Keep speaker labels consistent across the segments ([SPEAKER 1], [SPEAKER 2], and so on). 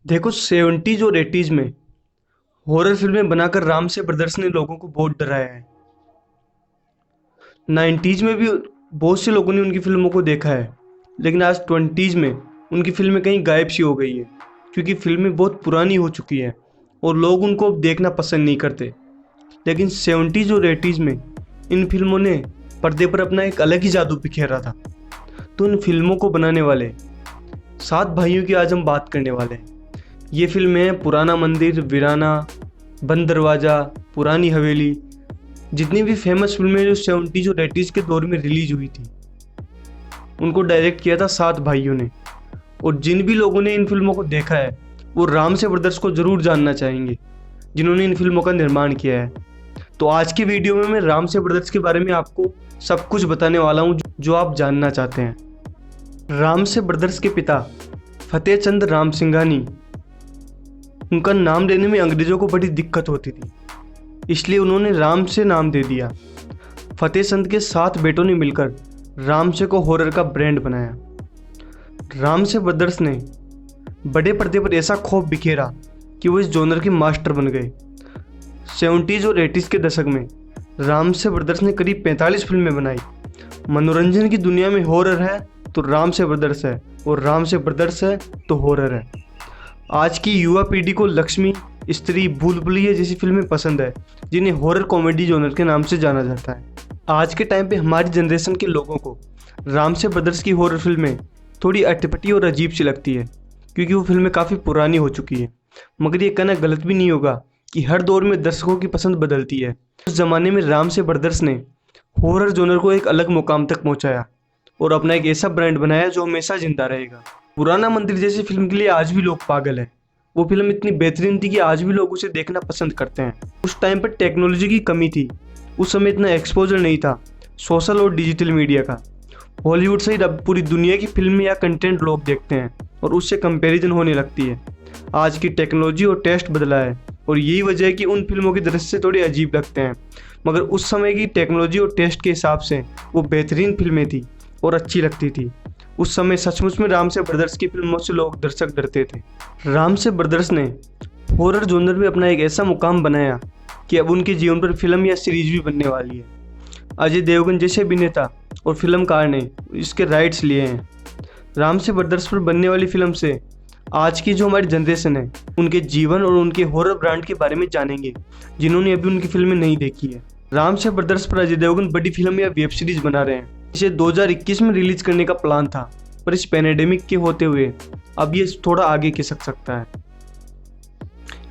[SPEAKER 1] देखो 70s और 80s में हॉरर फिल्में बनाकर रामसे ब्रदर्स ने लोगों को बहुत डराया है। 90s में भी बहुत से लोगों ने उनकी फिल्मों को देखा है, लेकिन आज 20s में उनकी फिल्में कहीं गायब सी हो गई है, क्योंकि फिल्में बहुत पुरानी हो चुकी हैं और लोग उनको अब देखना पसंद नहीं करते। लेकिन 70s और 80s में इन फिल्मों ने पर्दे पर अपना एक अलग ही जादू बिखेरा था। तो इन फिल्मों को बनाने वाले 7 भाइयों की आज हम बात करने वाले हैं। ये फिल्में हैं पुराना मंदिर, वीराना, बंद दरवाज़ा, पुरानी हवेली। जितनी भी फेमस फिल्में जो 70s और 80s के दौर में रिलीज हुई थी, उनको डायरेक्ट किया था 7 भाइयों ने। और जिन भी लोगों ने इन फिल्मों को देखा है वो रामसे ब्रदर्स को ज़रूर जानना चाहेंगे, जिन्होंने इन फिल्मों का निर्माण किया है। तो आज की वीडियो में मैं रामसे ब्रदर्स के बारे में आपको सब कुछ बताने वाला हूँ जो आप जानना चाहते हैं। रामसे ब्रदर्स के पिता फतेह चंद रामसिंघानी, उनका नाम देने में अंग्रेज़ों को बड़ी दिक्कत होती थी, इसलिए उन्होंने राम से नाम दे दिया। फतेह चंद के 7 बेटों ने मिलकर रामसे को हॉरर का ब्रांड बनाया। रामसे ब्रदर्स ने बड़े पर्दे पर ऐसा खौफ बिखेरा कि वो इस जॉनर के मास्टर बन गए। 70s और 80s के दशक में रामसे ब्रदर्स ने करीब 45 फिल्में बनाई। मनोरंजन की दुनिया में हॉरर है तो रामसे ब्रदर्स है, और रामसे ब्रदर्स है तो हॉरर है। आज की युवा पीढ़ी को लक्ष्मी, स्त्री, भूल भुलैया जैसी फिल्में पसंद है, जिन्हें हॉरर कॉमेडी जॉनर के नाम से जाना जाता है। आज के टाइम पे हमारी जनरेशन के लोगों को रामसे ब्रदर्स की हॉरर फिल्में थोड़ी अटपटी और अजीब सी लगती है, क्योंकि वो फिल्में काफ़ी पुरानी हो चुकी है। मगर ये कहना गलत भी नहीं होगा कि हर दौर में दर्शकों की पसंद बदलती है। उस ज़माने में रामसे ब्रदर्स ने हॉरर जॉनर को एक अलग मुकाम तक पहुँचाया और अपना एक ऐसा ब्रांड बनाया जो हमेशा जिंदा रहेगा। पुराना मंदिर जैसी फिल्म के लिए आज भी लोग पागल हैं। वो फिल्म इतनी बेहतरीन थी कि आज भी लोग उसे देखना पसंद करते हैं। उस टाइम पर टेक्नोलॉजी की कमी थी, उस समय इतना एक्सपोजर नहीं था सोशल और डिजिटल मीडिया का। हॉलीवुड सहित अब पूरी दुनिया की फिल्में या कंटेंट लोग देखते हैं और उससे कंपैरिजन होने लगती है। आज की टेक्नोलॉजी और टेस्ट बदला है, और यही वजह है कि उन फिल्मों के दृश्य थोड़े अजीब लगते हैं, मगर उस समय की टेक्नोलॉजी और टेस्ट के हिसाब से वो बेहतरीन फिल्में थी और अच्छी लगती थी। उस समय सचमुच में रामसे ब्रदर्स की फिल्मों से लोग दर्शक डरते थे। रामसे ब्रदर्स ने हॉरर जॉनर में अपना एक ऐसा मुकाम बनाया कि अब उनके जीवन पर फिल्म या सीरीज भी बनने वाली है। अजय देवगन जैसे अभिनेता और फिल्मकार ने इसके राइट्स लिए हैं। रामसे ब्रदर्स पर बनने वाली फिल्म से आज की जो हमारी जनरेशन है, उनके जीवन और उनके हॉरर ब्रांड के बारे में जानेंगे, जिन्होंने अभी उनकी फिल्में नहीं देखी है। रामसे ब्रदर्स पर अजय देवगन बड़ी फिल्म या वेब सीरीज बना रहे हैं। इसे 2021 में रिलीज करने का प्लान था, पर इस पैंडेमिक के होते हुए अब ये थोड़ा आगे खिसक सकता है।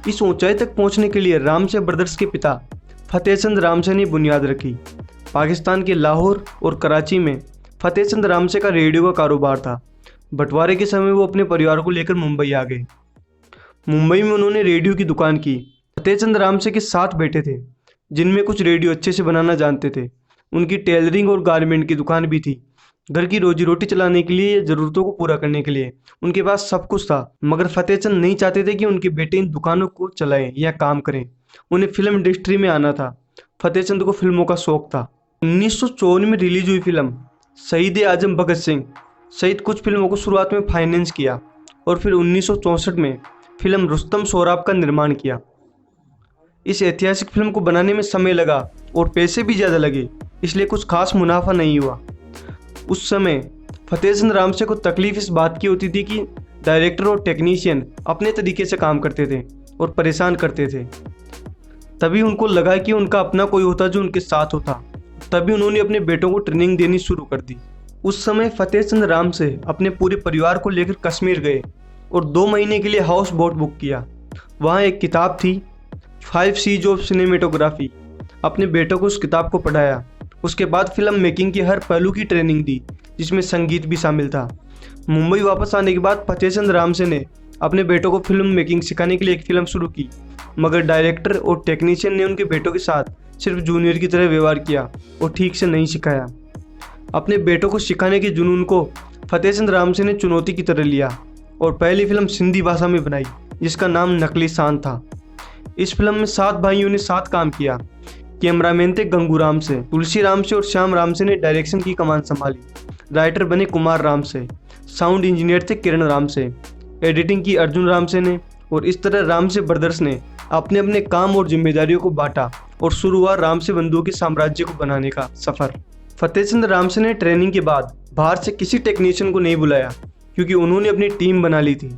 [SPEAKER 1] इस ऊंचाई तक पहुंचने के लिए रामसे ब्रदर्स के पिता फतेह चंद रामसे ने बुनियाद रखी। पाकिस्तान के लाहौर और कराची में फतेह चंद रामसे का रेडियो का कारोबार था। बंटवारे के समय वो अपने परिवार को लेकर मुंबई आ गए। मुंबई में उन्होंने रेडियो की दुकान की। फतेह चंद रामसे के 7 बेटे थे, जिनमें कुछ रेडियो अच्छे से बनाना जानते थे। उनकी टेलरिंग और गारमेंट की दुकान भी थी। घर की रोजी रोटी चलाने के लिए या ज़रूरतों को पूरा करने के लिए उनके पास सब कुछ था। मगर फतेह चंद नहीं चाहते थे कि उनके बेटे इन दुकानों को चलाएं या काम करें। उन्हें फिल्म इंडस्ट्री में आना था। फतेह चंद को फिल्मों का शौक था। 1954 में रिलीज हुई फिल्म शहीद आजम भगत सिंह सहित कुछ फिल्मों को शुरुआत में फाइनेंस किया, और फिर 1964 में फिल्म रुस्तम सोहराब का निर्माण किया। इस ऐतिहासिक फिल्म को बनाने में समय लगा और पैसे भी ज़्यादा लगे, इसलिए कुछ खास मुनाफा नहीं हुआ। उस समय फतेह चंद रामसे को तकलीफ इस बात की होती थी कि डायरेक्टर और टेक्नीशियन अपने तरीके से काम करते थे और परेशान करते थे। तभी उनको लगा कि उनका अपना कोई होता जो उनके साथ होता। तभी उन्होंने अपने बेटों को ट्रेनिंग देनी शुरू कर दी। उस समय फतेह चंद रामसे अपने पूरे परिवार को लेकर कश्मीर गए और 2 महीने के लिए हाउस बोट बुक किया। वहाँ एक किताब थी 5 C's ऑफ सिनेमेटोग्राफी। अपने बेटों को उस किताब को पढ़ाया। उसके बाद फिल्म मेकिंग के हर पहलू की ट्रेनिंग दी, जिसमें संगीत भी शामिल था। मुंबई वापस आने के बाद फतेह चंद रामसे ने अपने बेटों को फिल्म मेकिंग सिखाने के लिए एक फिल्म शुरू की, मगर डायरेक्टर और टेक्नीशियन ने उनके बेटों के साथ सिर्फ जूनियर की तरह व्यवहार किया और ठीक से नहीं सिखाया। अपने बेटों को सिखाने के जुनून को फतेह चंद रामसे ने चुनौती की तरह लिया और पहली फिल्म सिंधी भाषा में बनाई, जिसका नाम नकली शान था। इस फिल्म में 7 भाइयों ने साथ काम किया। कैमरामैन थे गंगू रामसे, तुलसी रामसे और श्याम रामसे ने डायरेक्शन की कमान संभाली। राइटर बने कुमार रामसे। साउंड इंजीनियर थे किरण रामसे। एडिटिंग की अर्जुन रामसे ने, और इस तरह रामसे ब्रदर्स ने अपने अपने काम और जिम्मेदारियों को बांटा और शुरू हुआ रामसे बंधुओं के साम्राज्य को बनाने का सफर। फतेह चंद रामसे ने ट्रेनिंग के बाद बाहर से किसी टेक्नीशियन को नहीं बुलाया, क्योंकि उन्होंने अपनी टीम बना ली थी।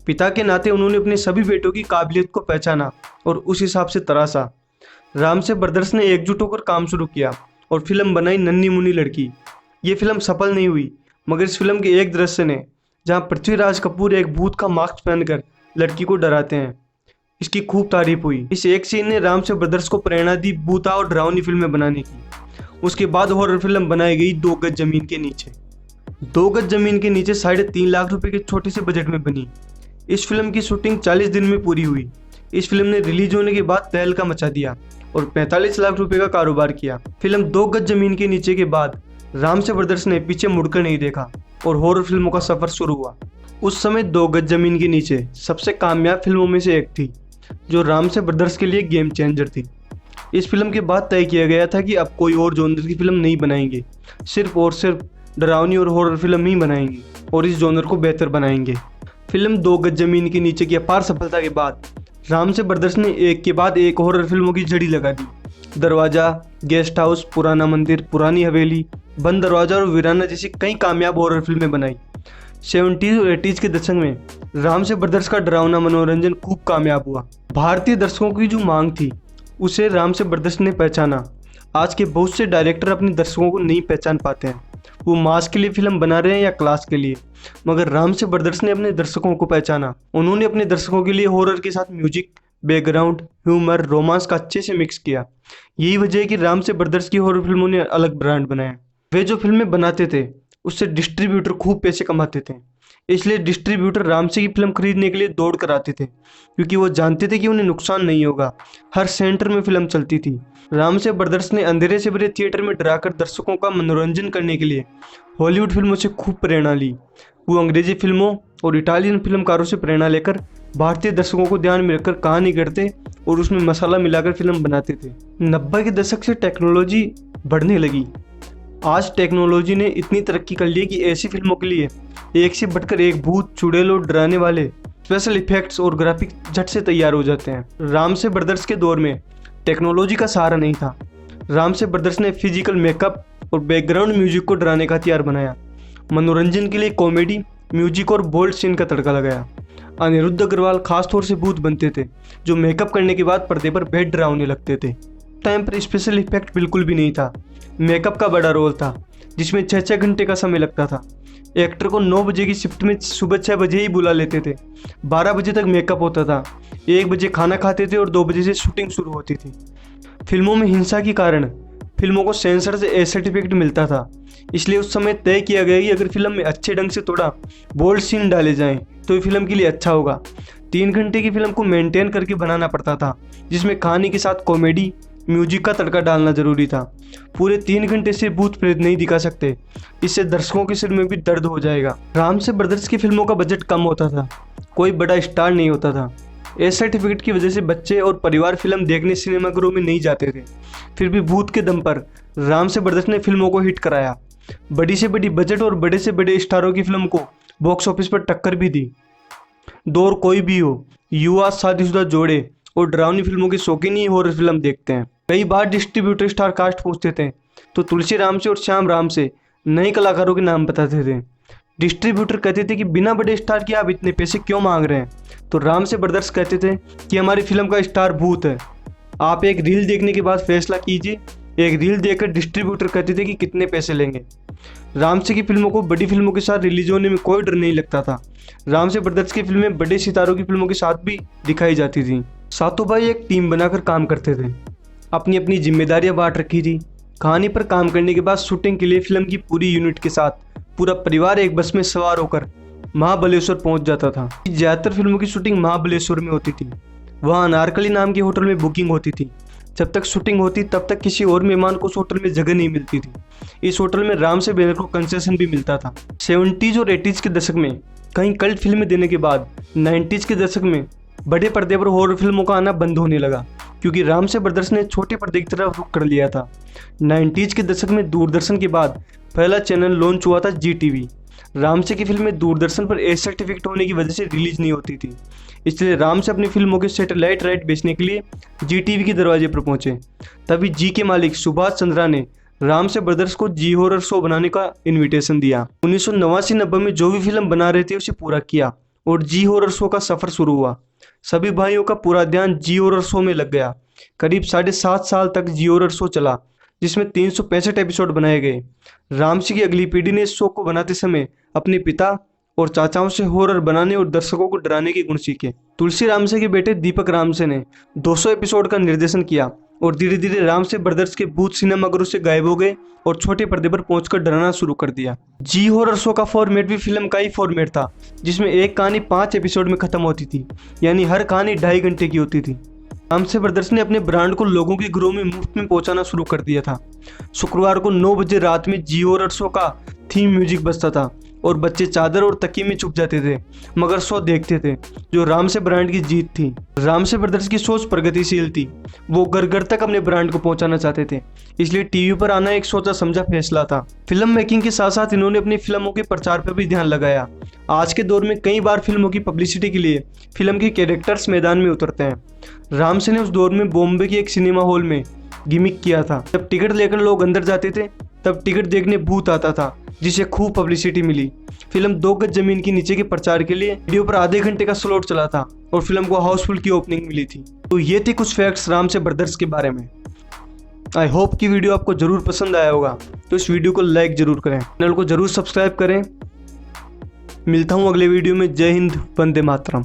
[SPEAKER 1] पिता के नाते उन्होंने अपने सभी बेटों की काबिलियत को पहचाना और उस हिसाब से तराशा। रामसे ब्रदर्स ने एकजुट होकर काम शुरू किया और फिल्म बनाई नन्ही मुन्नी लड़की। ये फिल्म सफल नहीं हुई, मगर इस फिल्म के एक दृश्य ने, जहां पृथ्वीराज कपूर एक भूत का मास्क पहनकर लड़की को डराते हैं, इसकी खूब तारीफ हुई। इस एक सीन ने रामसे ब्रदर्स को प्रेरणा दी भूता और डरावनी फिल्में बनाने की। उसके बाद हॉरर फिल्म बनाई गई 2 गज जमीन के नीचे। 2 गज जमीन के नीचे 3.5 लाख रुपए के छोटे से बजट में बनी। इस फिल्म की शूटिंग 40 दिन में पूरी हुई। इस फिल्म ने रिलीज होने के बाद तहलका मचा दिया और 45 लाख रुपए का कारोबार किया। फिल्म 2 गज जमीन के नीचे के बाद रामसे ब्रदर्स ने पीछे मुड़कर नहीं देखा और हॉरर फिल्मों का सफर शुरू हुआ। उस समय 2 गज जमीन के नीचे सबसे कामयाब फिल्मों में से एक थी, जो रामसे ब्रदर्स के लिए गेम चेंजर थी। इस फिल्म के बाद तय किया गया था कि अब कोई और जॉनर की फिल्म नहीं बनाएंगे, सिर्फ और सिर्फ डरावनी और हॉरर फिल्म ही बनाएंगे और इस जॉनर को बेहतर बनाएंगे। फिल्म 2 गज जमीन के नीचे की अपार सफलता के बाद रामसे ब्रदर्स ने एक के बाद एक हॉरर फिल्मों की झड़ी लगा दी। दरवाजा, गेस्ट हाउस, पुराना मंदिर, पुरानी हवेली, बंद दरवाजा और वीराना जैसी कई कामयाब हॉरर फिल्में बनाई। 70s और 80s के दशक में रामसे ब्रदर्स का डरावना मनोरंजन खूब कामयाब हुआ। भारतीय दर्शकों की जो मांग थी उसे रामसे ब्रदर्स ने पहचाना। आज के बहुत से डायरेक्टर अपने दर्शकों को नहीं पहचान पाते हैं, वो मास के लिए फिल्म बना रहे हैं या क्लास के लिए, मगर रामसे ब्रदर्स ने अपने दर्शकों को पहचाना। उन्होंने अपने दर्शकों के लिए हॉरर के साथ म्यूजिक, बैकग्राउंड, ह्यूमर, रोमांस का अच्छे से मिक्स किया। यही वजह है कि रामसे ब्रदर्स की हॉरर फिल्मों ने अलग ब्रांड बनाया। वे जो फिल्में बनाते थे उससे डिस्ट्रीब्यूटर खूब पैसे कमाते थे, इसलिए डिस्ट्रीब्यूटर रामसे की फिल्म खरीदने के लिए दौड़ कर आते थे, क्योंकि वो जानते थे कि उन्हें नुकसान नहीं होगा। हर सेंटर में फिल्म चलती थी। रामसे ब्रदर्स ने अंधेरे से भरे थिएटर में डराकर दर्शकों का मनोरंजन करने के लिए हॉलीवुड फिल्मों से खूब प्रेरणा ली। वो अंग्रेजी फिल्मों और इटालियन फिल्मकारों से प्रेरणा लेकर भारतीय दर्शकों को ध्यान में रखकर कहानी करते और उसमें मसाला मिलाकर फिल्म बनाते थे। 90 के दशक से टेक्नोलॉजी बढ़ने लगी। आज टेक्नोलॉजी ने इतनी तरक्की कर ली है कि ऐसी फिल्मों के लिए एक से बढ़कर एक भूत, चुड़ैल और डराने वाले स्पेशल इफेक्ट्स और ग्राफिक्स झट से तैयार हो जाते हैं। रामसे ब्रदर्स के दौर में टेक्नोलॉजी का सहारा नहीं था। रामसे ब्रदर्स ने फिजिकल मेकअप और बैकग्राउंड म्यूजिक को डराने का हथियार बनाया। मनोरंजन के लिए कॉमेडी, म्यूजिक और बोल्ड सीन का तड़का लगाया। अनिरुद्ध अग्रवाल खासतौर से भूत बनते थे, जो मेकअप करने के बाद पर्दे पर बेहद डरावने लगते थे। टाइम पर स्पेशल इफेक्ट बिल्कुल भी नहीं था। मेकअप का बड़ा रोल था, जिसमें 6-6 घंटे का समय लगता था। एक्टर को 9 बजे की शिफ्ट में सुबह 6 बजे ही बुला लेते थे। 12 बजे तक मेकअप होता था, 1 बजे खाना खाते थे और 2 बजे से शूटिंग शुरू होती थी। फिल्मों में हिंसा के कारण फिल्मों को सेंसर से ए सर्टिफिकेट मिलता था, इसलिए उस समय तय किया गया कि अगर फिल्म में अच्छे ढंग से थोड़ा बोल्ड सीन डाले जाएं तो ये फिल्म के लिए अच्छा होगा। 3 घंटे की फिल्म को मेंटेन करके बनाना पड़ता था, जिसमें कहानी के साथ कॉमेडी, म्यूजिक का तड़का डालना जरूरी था। पूरे 3 घंटे से भूत प्रेत नहीं दिखा सकते, इससे दर्शकों के सिर में भी दर्द हो जाएगा। रामसे ब्रदर्स की फिल्मों का बजट कम होता था, कोई बड़ा स्टार नहीं होता था। ए सर्टिफिकेट की वजह से बच्चे और परिवार फिल्म देखने सिनेमाघरों में नहीं जाते थे। फिर भी भूत के दम पर रामसे ब्रदर्स ने फिल्मों को हिट कराया। बड़ी से बड़ी बजट और बड़े से बड़े स्टारों की फिल्म को बॉक्स ऑफिस पर टक्कर भी दी। दौर कोई भी हो, युवा, शादीशुदा जोड़े और डरावनी फिल्मों के शौकीन ही हॉरर फिल्म देखते हैं। कई बार डिस्ट्रीब्यूटर स्टार कास्ट पूछते थे तो तुलसी रामसे और श्याम रामसे नए कलाकारों के नाम बताते थे। डिस्ट्रीब्यूटर कहते थे कि बिना बड़े स्टार के आप इतने पैसे क्यों मांग रहे हैं, तो रामसे ब्रदर्स कहते थे कि हमारी फिल्म का स्टार भूत है, आप एक रील देखने के बाद फैसला कीजिए। एक रील देखकर डिस्ट्रीब्यूटर कहते थे कि कितने पैसे लेंगे। रामसे की फिल्मों को बड़ी फिल्मों के साथ रिलीज होने में कोई डर नहीं लगता था। रामसे ब्रदर्स की फिल्में बड़े सितारों की फिल्मों के साथ भी दिखाई जाती थी। सातों भाई एक टीम बनाकर काम करते थे, अपनी अपनी जिम्मेदारियां बांट रखी थी। कहानी पर काम करने के बाद शूटिंग के लिए फिल्म की पूरी यूनिट के साथ पूरा परिवार एक बस में सवार होकर महाबलेश्वर पहुंच जाता था। ज़्यादातर फिल्मों की शूटिंग महाबलेश्वर में होती थी। वहाँ अनारकली नाम के होटल में बुकिंग होती थी। जब तक शूटिंग होती तब तक किसी और मेहमान को उस होटल में जगह नहीं मिलती थी। इस होटल में रामसे बैनर को कंसेशन भी मिलता था। 70s और 80s के दशक में कई कल्ट फिल्में देने के बाद 90s के दशक में बड़े पर्दे पर हॉरर फिल्मों का आना बंद होने लगा, क्योंकि रामसे ब्रदर्स ने छोटे पर्दे की तरफ रुख कर लिया था। 90s के दशक में दूरदर्शन के बाद पहला चैनल लॉन्च हुआ था जी टीवी। रामसे की फिल्में दूरदर्शन पर ए सर्टिफिकेट होने की वजह से रिलीज नहीं होती थी, इसलिए रामसे अपनी फिल्मों के सैटेलाइट राइट बेचने के लिए जी टीवी के दरवाजे पर पहुंचे। तभी जी के मालिक सुभाष चंद्रा ने रामसे ब्रदर्स को जी हॉरर शो बनाने का इनविटेशन दिया। 1989-90 में जो भी फिल्म बना रहे थे उसे पूरा किया और जी हॉरर शो का सफर शुरू हुआ। सभी भाइयों का पूरा ध्यान जी हॉरर शो में लग गया। करीब 7.5 साल तक जी हॉरर शो चला, जिसमें 365 एपिसोड बनाए गए। रामसे की अगली पीढ़ी ने इस शो को बनाते समय अपने पिता और चाचाओं से हॉरर बनाने और दर्शकों को डराने के गुण सीखे। तुलसी रामसे के बेटे दीपक रामसे ने 200 एपिसोड का निर्देशन किया और धीरे धीरे रामसे ब्रदर्स के भूत सिनेमाघरों से गायब हो गए और छोटे पर्दे पर पहुंचकर डराना शुरू कर दिया। जी हॉरर शो का फॉर्मेट भी फिल्म का ही फॉर्मेट था, जिसमें एक कहानी 5 एपिसोड में खत्म होती थी, यानी हर कहानी 2.5 घंटे की होती थी। रामसे ब्रदर्स ने अपने ब्रांड को लोगों के घरों में मुफ्त में पहुंचाना शुरू कर दिया था। शुक्रवार को 9 बजे रात में जी हॉरर शो का थीम म्यूजिक बजता था और बच्चे चादर और तकिए में छुप जाते थे मगर शो देखते थे, जो रामसे ब्रांड की जीत थी। रामसे ब्रदर्स की सोच प्रगतिशील थी, वो घर घर तक अपने ब्रांड को पहुंचाना चाहते थे, इसलिए टीवी पर आना एक सोचा समझा फैसला था। फिल्म मेकिंग के साथ साथ इन्होंने अपनी फिल्मों के प्रचार पर भी ध्यान लगाया। आज के दौर में कई बार फिल्मों की पब्लिसिटी के लिए फिल्म के कैरेक्टर्स मैदान में उतरते हैं। रामसे ने उस दौर में बॉम्बे के एक सिनेमा हॉल में गिमिक किया था। जब टिकट लेकर लोग अंदर जाते थे तब टिकट देखने भूत आता था, जिसे खूब पब्लिसिटी मिली। फिल्म 2 गज जमीन के नीचे के प्रचार के लिए वीडियो पर आधे घंटे का स्लॉट चला था और फिल्म को हाउसफुल की ओपनिंग मिली थी। तो ये थे कुछ फैक्ट्स रामसे ब्रदर्स के बारे में। आई होप कि वीडियो आपको जरूर पसंद आया होगा, तो इस वीडियो को लाइक जरूर करें, चैनल को जरूर सब्सक्राइब करें। मिलता हूँ अगले वीडियो में। जय हिंद, वंदे मातरम।